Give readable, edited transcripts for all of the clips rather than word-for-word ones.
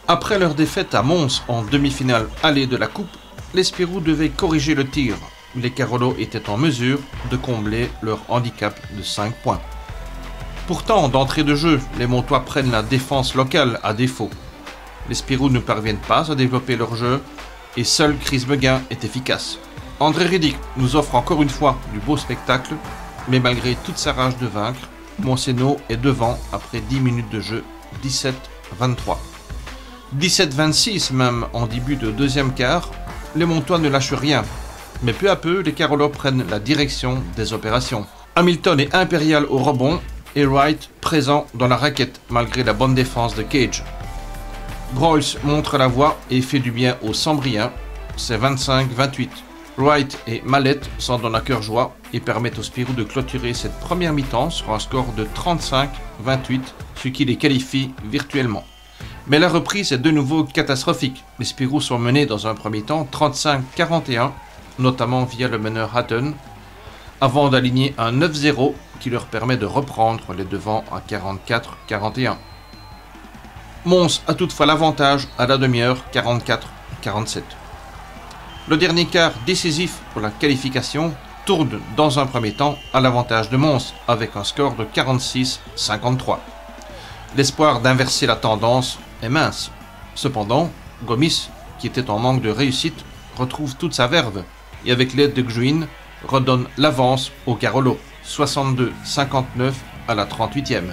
Après leur défaite à Mons en demi-finale allée de la Coupe, les Spirou devaient corriger le tir. Les Carolo étaient en mesure de combler leur handicap de 5 points. Pourtant, d'entrée de jeu, les Montois prennent la défense locale à défaut. Les Spirou ne parviennent pas à développer leur jeu et seul Chris Beguin est efficace. André Riddick nous offre encore une fois du beau spectacle, mais malgré toute sa rage de vaincre, Monceneau est devant après 10 minutes de jeu, 17-23. 17-26 même en début de deuxième quart, les Montois ne lâchent rien. Mais peu à peu, les Carolo prennent la direction des opérations. Hamilton est impérial au rebond et Wright présent dans la raquette malgré la bonne défense de Cage. Broyles montre la voie et fait du bien aux Sambriens, c'est 25-28. Wright et Mallette sont dans la cœur joie et permettent aux Spirou de clôturer cette première mi-temps sur un score de 35-28, ce qui les qualifie virtuellement. Mais la reprise est de nouveau catastrophique. Les Spirou sont menés dans un premier temps 35-41, notamment via le meneur Hatton, avant d'aligner un 9-0 qui leur permet de reprendre les devants à 44-41. Mons a toutefois l'avantage à la demi-heure 44-47. Le dernier quart décisif pour la qualification tourne dans un premier temps à l'avantage de Mons avec un score de 46-53. L'espoir d'inverser la tendance est mince. Cependant, Gomis, qui était en manque de réussite, retrouve toute sa verve et avec l'aide de Green, redonne l'avance au Carolo, 62-59 à la 38e.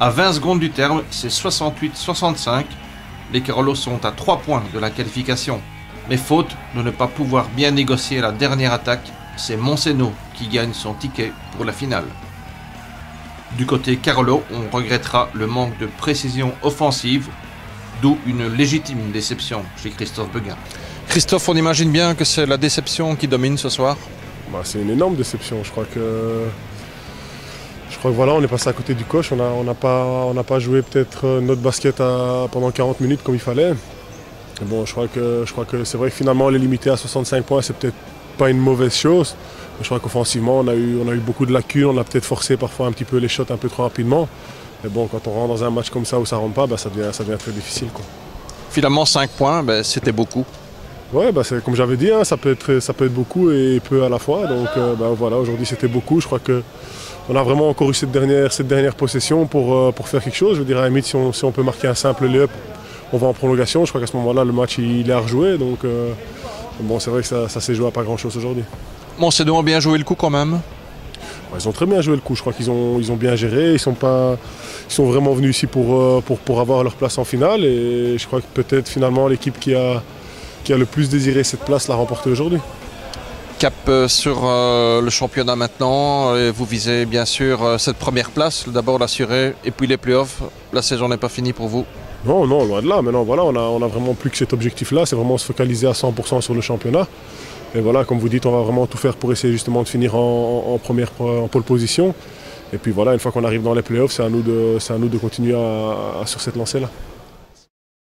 À 20 secondes du terme, c'est 68-65. Les Carolo sont à 3 points de la qualification. Mais faute de ne pas pouvoir bien négocier la dernière attaque, c'est Monceneau qui gagne son ticket pour la finale. Du côté Carolo, on regrettera le manque de précision offensive, d'où une légitime déception chez Christophe Beguin. Christophe, on imagine bien que c'est la déception qui domine ce soir. C'est une énorme déception. Je crois que voilà, on est passé à côté du coche. On n'a pas joué peut-être notre basket pendant 40 minutes comme il fallait. Et bon, je crois que c'est vrai que finalement les limiter à 65 points, c'est peut-être pas une mauvaise chose. Mais je crois qu'offensivement, on a eu beaucoup de lacunes. On a peut-être forcé parfois un petit peu les shots un peu trop rapidement. Mais bon, quand on rentre dans un match comme ça où ça ne rentre pas, ça devient très difficile, quoi. Finalement, 5 points, c'était beaucoup. Ouais, c'est comme j'avais dit, hein, ça peut être beaucoup et peu à la fois. Donc voilà, aujourd'hui c'était beaucoup. Je crois qu'on a vraiment encore eu cette dernière possession pour faire quelque chose. Je veux dire, à la limite, si on peut marquer un simple lay-up, on va en prolongation. Je crois qu'à ce moment-là, le match il est à rejouer. Donc bon, c'est vrai que ça s'est joué à pas grand-chose aujourd'hui. Monceneau a bien joué le coup quand même. Ouais, ils ont très bien joué le coup. Je crois qu'ils ont bien géré. Ils sont vraiment venus ici pour avoir leur place en finale. Et je crois que peut-être finalement l'équipe qui a le plus désiré cette place l'a remporté aujourd'hui. Cap sur le championnat maintenant, et vous visez bien sûr cette première place, d'abord l'assurer et puis les playoffs. La saison n'est pas finie pour vous? Non, loin de là. Maintenant, voilà, on a vraiment plus que cet objectif-là, c'est vraiment se focaliser à 100% sur le championnat. Et voilà, comme vous dites, on va vraiment tout faire pour essayer justement de finir en pole position. Et puis voilà, une fois qu'on arrive dans les playoffs, c'est à nous de continuer sur cette lancée-là.